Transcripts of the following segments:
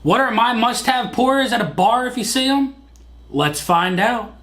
What are my must-have pours at a bar if you see them? Let's find out.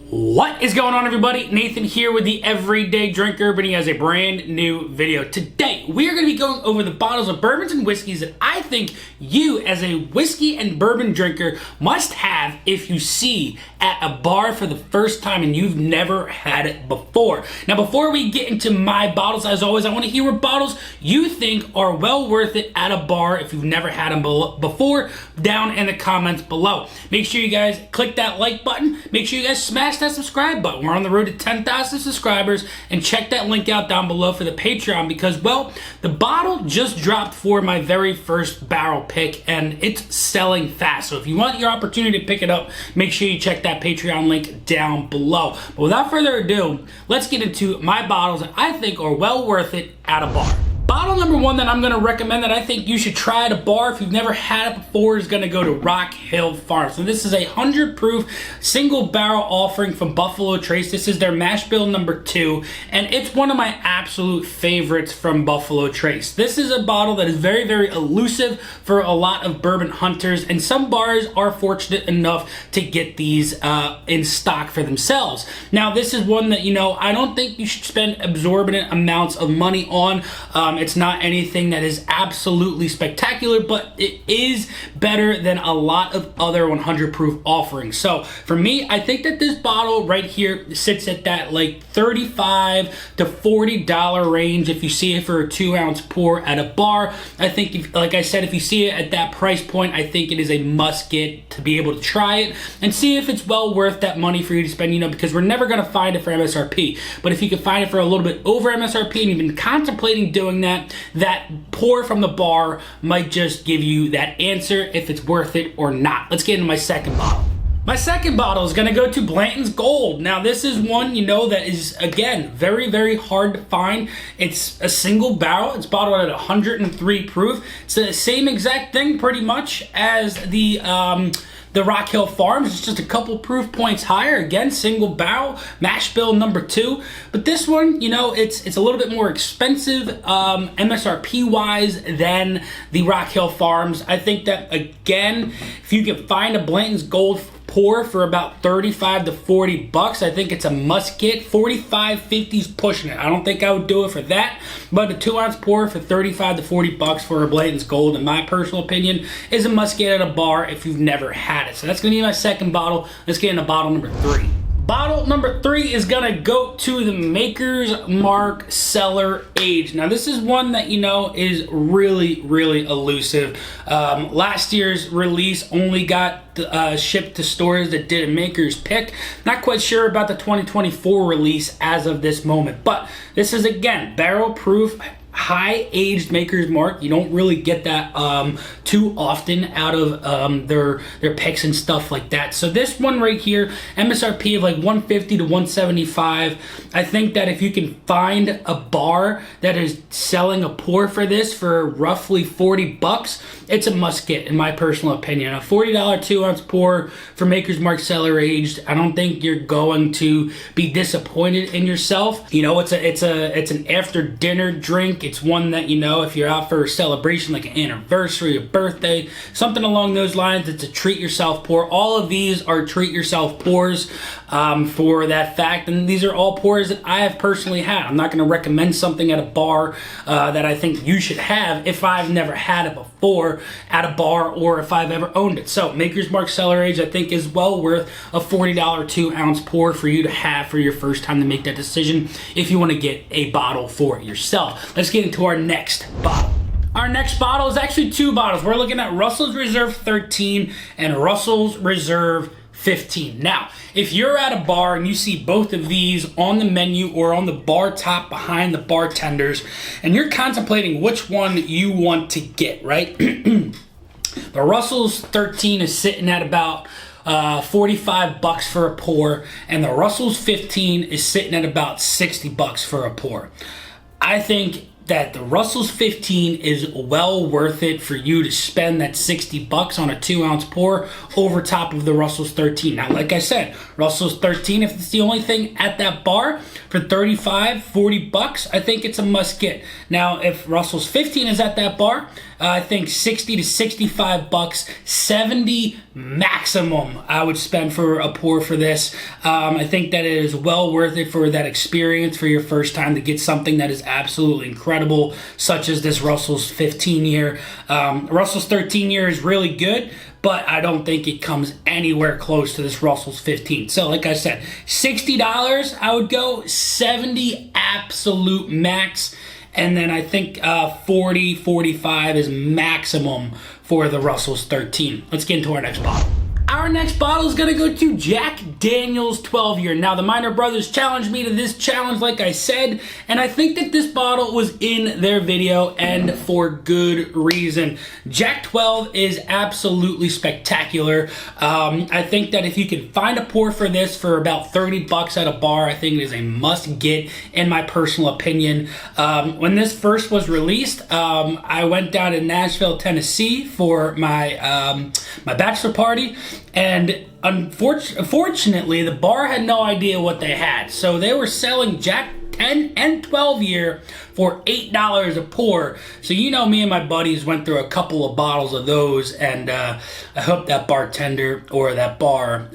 What is going on, everybody? Nathan here with the Everyday Drinker, bringing you guys a brand new video. Today, we are going to be going over the bottles of bourbons and whiskeys that I think you, as a whiskey and bourbon drinker, must have if you see at a bar for the first time and you've never had it before. Now, before we get into my bottles, as always, I want to hear what bottles you think are well worth it at a bar if you've never had them before, down in the comments below. Make sure you guys click that like button. Make sure you guys smash that subscribe button. We're on the road to 10,000 subscribers, and check that link out down below for the Patreon because, well, the bottle just dropped for my very first barrel pick and it's selling fast. So if you want your opportunity to pick it up, make sure you check that Patreon link down below. But without further ado, let's get into my bottles that I think are well worth it at a bar. Bottle number one that I'm going to recommend that I think you should try at a bar if you've never had it before is going to go to Rock Hill Farms. So this is a 100 proof single barrel offering from Buffalo Trace. This is their mash bill number 2, and it's one of my absolute favorites from Buffalo Trace. This is a bottle that is very, very elusive for a lot of bourbon hunters, and some bars are fortunate enough to get these in stock for themselves. Now, this is one that, I don't think you should spend exorbitant amounts of money on. It's not anything that is absolutely spectacular, but it is better than a lot of other 100 proof offerings. So for me, I think that this bottle right here sits at that like $35 to $40 range if you see it for a 2-ounce pour at a bar. I think, like I said, if you see it at that price point, I think it is a must get to be able to try it and see if it's well worth that money for you to spend, because we're never going to find it for MSRP. But if you can find it for a little bit over MSRP and you've been contemplating doing that pour from the bar might just give you that answer if it's worth it or not. Let's get into my second bottle. My second bottle is going to go to Blanton's Gold. Now, this is one, that is, again, very, very hard to find. It's a single barrel. It's bottled at 103 proof. It's the same exact thing, pretty much, as the Rock Hill Farms. It's just a couple proof points higher. Again, single barrel, mash bill number 2. But this one, it's a little bit more expensive MSRP wise than the Rock Hill Farms. I think that, again, if you can find a Blanton's Gold pour for about 35 to 40 bucks, I think it's a must get. 45, 50's pushing it. I don't think I would do it for that, but a 2-ounce pour for 35 to 40 bucks for a Blanton's Gold, in my personal opinion, is a must get at a bar if you've never had it. So that's going to be my second bottle. Let's get into bottle number 3. Bottle number 3 is going to go to the Maker's Mark Cellar Aged. Now, this is one that, is really, really elusive. Last year's release only got shipped to stores that did a Maker's Pick. Not quite sure about the 2024 release as of this moment, but this is, again, barrel proof, high aged Maker's Mark. You don't really get that too often out of their picks and stuff like that. So this one right here, MSRP of like 150 to 175. I think that if you can find a bar that is selling a pour for this for roughly 40 bucks, it's a must get, in my personal opinion. A $40 2-ounce pour for Maker's Mark Cellar Aged. I don't think you're going to be disappointed in yourself. It's an after dinner drink. It's one that, if you're out for a celebration like an anniversary, a birthday, something along those lines, it's a treat yourself pour. All of these are treat yourself pours for that fact, and these are all pours that I have personally had. I'm not going to recommend something at a bar that I think you should have if I've never had it before at a bar or if I've ever owned it. So Maker's Mark Cellar Aged, I think, is well worth a $40 2-ounce pour for you to have for your first time to make that decision if you want to get a bottle for it yourself. Let's get into our next bottle. Our next bottle is actually 2 bottles. We're looking at Russell's Reserve 13 and Russell's Reserve 15. Now, if you're at a bar and you see both of these on the menu or on the bar top behind the bartenders, and you're contemplating which one you want to get, right? The Russell's 13 is sitting at about 45 bucks for a pour, and the Russell's 15 is sitting at about 60 bucks for a pour. I think that the Russell's 15 is well worth it for you to spend that $60 on a 2-ounce pour over top of the Russell's 13. Now, like I said, Russell's 13, if it's the only thing at that bar for $35, $40, I think it's a must get. Now, if Russell's 15 is at that bar, I think $60 to $65, $70 maximum I would spend for a pour for this. I think that it is well worth it for that experience for your first time to get something that is absolutely incredible, such as this Russell's 15 year. Russell's 13 year is really good, but I don't think it comes anywhere close to this Russell's 15. So like I said, $60 I would go, $70 absolute max. And then I think 40, 45 is maximum for the Russell's 13. Let's get into our next bottle. Our next bottle is going to go to Jack Daniel's 12 year. Now, the Minor Brothers challenged me to this challenge, like I said, and I think that this bottle was in their video, and for good reason. Jack 12 is absolutely spectacular. I think that if you can find a pour for this for about $30 at a bar, I think it is a must get, in my personal opinion. When this first was released, I went down to Nashville, Tennessee for my my bachelor party. And unfortunately, the bar had no idea what they had. So they were selling Jack 10 and 12 year for $8 a pour. So you know, me and my buddies went through a couple of bottles of those, and I hope that bartender or that bar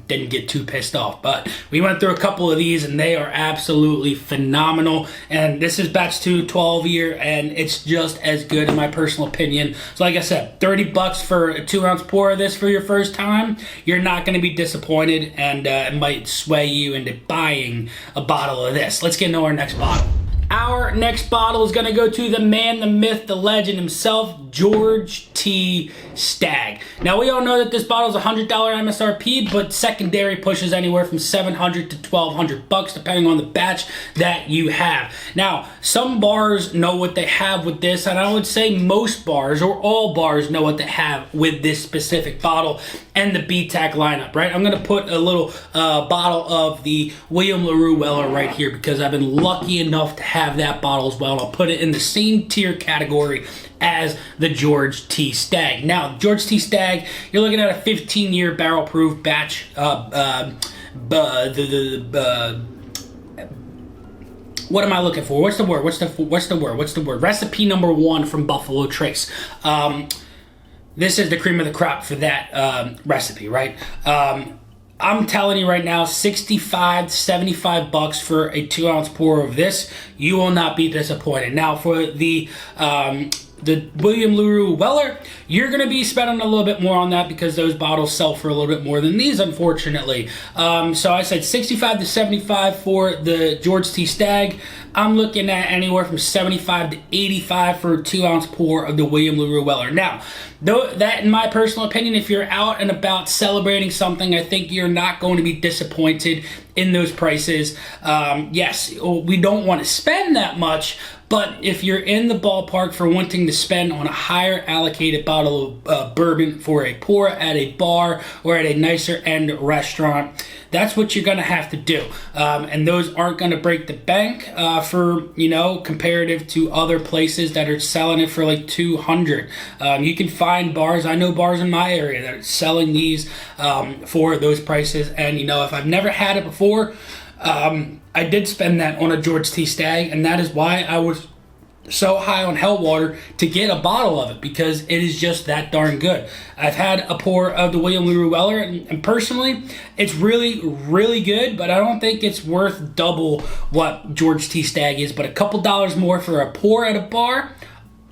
didn't get too pissed off. But we went through a couple of these, and they are absolutely phenomenal. And this is batch 2, 12 year, and it's just as good in my personal opinion. So like I said, $30 for a 2-ounce pour of this for your first time. You're not going to be disappointed, and it might sway you into buying a bottle of this. Let's get into our next bottle. Our next bottle is going to go to the man, the myth, the legend himself, George T. Stagg. Now, we all know that this bottle is $100 MSRP, but secondary pushes anywhere from $700 to $1,200, depending on the batch that you have. Now, some bars know what they have with this, and I would say most bars, or all bars, know what they have with this specific bottle and the BTAC lineup, right? I'm going to put a little bottle of the William LaRue Weller right here, because I've been lucky enough to have that bottle as well, and I'll put it in the same tier category as the George T. Stagg. Now, George T. Stagg, you're looking at a 15-year barrel-proof batch. What am I looking for? What's the word? Recipe number 1 from Buffalo Trace. This is the cream of the crop for that recipe, right? I'm telling you right now, $65 to $75 for a 2-ounce pour of this. You will not be disappointed. Now, for the William LaRue Weller, you're going to be spending a little bit more on that, because those bottles sell for a little bit more than these, unfortunately. So I said $65 to $75 for the George T. Stagg. I'm looking at anywhere from $75 to $85 for a 2-ounce pour of the William LaRue Weller. Now, though, that, in my personal opinion, if you're out and about celebrating something, I think you're not going to be disappointed in those prices. Yes, we don't want to spend that much, but if you're in the ballpark for wanting to spend on a higher allocated bottle of bourbon for a pour at a bar or at a nicer end restaurant, that's what you're going to have to do. And those aren't going to break the bank for, you know, comparative to other places that are selling it for like $200. You can find bars, I know bars in my area that are selling these for those prices. And, you know, if I've never had it before, I did spend that on a George T. Stagg, and that is why I was so high on Hellwater to get a bottle of it, because it is just that darn good. I've had a pour of the William LaRue Weller, and personally, it's really, really good, but I don't think it's worth double what George T. Stagg is. But a couple dollars more for a pour at a bar,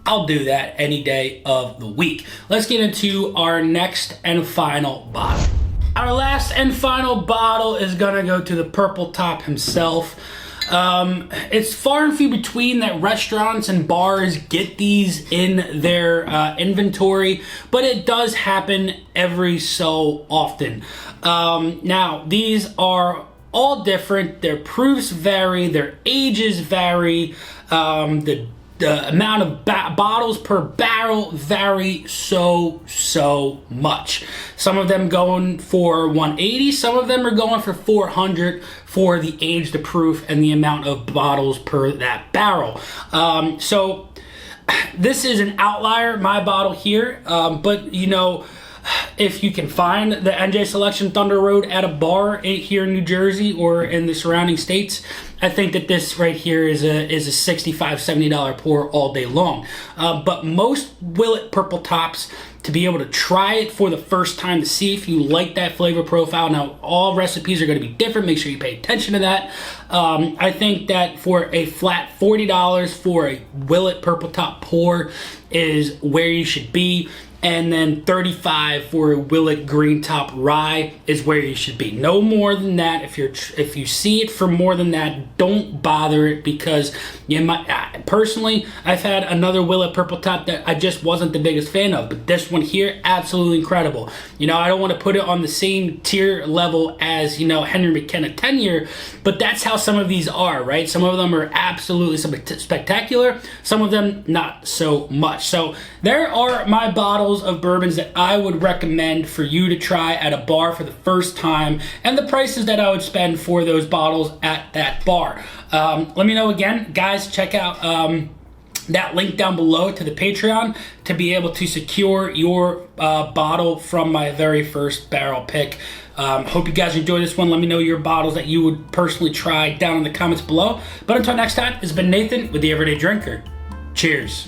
I'll do that any day of the week. Let's get into our next and final bottle. Our last and final bottle is gonna go to the Purple Top himself. It's far and few between that restaurants and bars get these in their inventory, but it does happen every so often. Now, these are all different. Their proofs vary, their ages vary, the the amount of bottles per barrel vary so much. Some of them going for 180, some of them are going for 400 for the age, the proof, and the amount of bottles per that barrel. So this is an outlier, my bottle here, but you know, if you can find the NJ Selection Thunder Road at a bar here in New Jersey or in the surrounding states, I think that this right here is a $65, $70 pour all day long. But most Willet Purple Tops, to be able to try it for the first time to see if you like that flavor profile. Now, all recipes are going to be different. Make sure you pay attention to that. I think that for a flat $40 for a Willet Purple Top pour is where you should be. And then $35 for a Willet Green Top Rye is where you should be. No more than that. If you see it for more than that, don't bother it, because you might. Personally, I've had another Willet Purple Top that I just wasn't the biggest fan of, but this one here, absolutely incredible. You know, I don't want to put it on the same tier level as, you know, Henry McKenna 10-year, but that's how some of these are, right? Some of them are absolutely spectacular. Some of them not so much. So there are my bottles of bourbons that I would recommend for you to try at a bar for the first time, and the prices that I would spend for those bottles at that bar. Let me know again, guys. Check out that link down below to the Patreon to be able to secure your bottle from my very first barrel pick. Hope you guys enjoyed this one. Let me know your bottles that you would personally try down in the comments below. But until next time, it's been Nathan with the Everyday Drinker. Cheers.